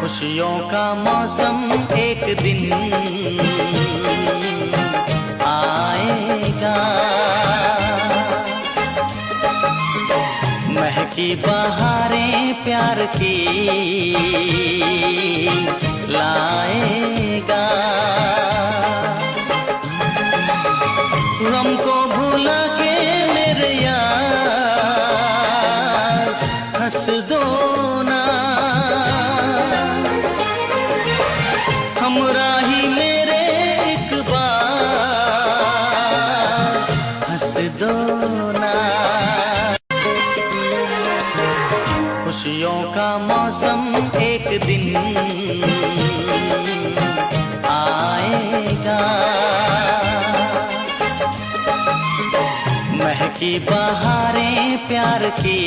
खुशियों का मौसम एक दिन आएगा, महकी बहारें प्यार की लाएगा। गम को भुला के मेरे यार हंस दो ना, हमराही मेरे एक बार हंस दो ना। खुशियों का मौसम एक दिन आएगा, महकी बहारें प्यार की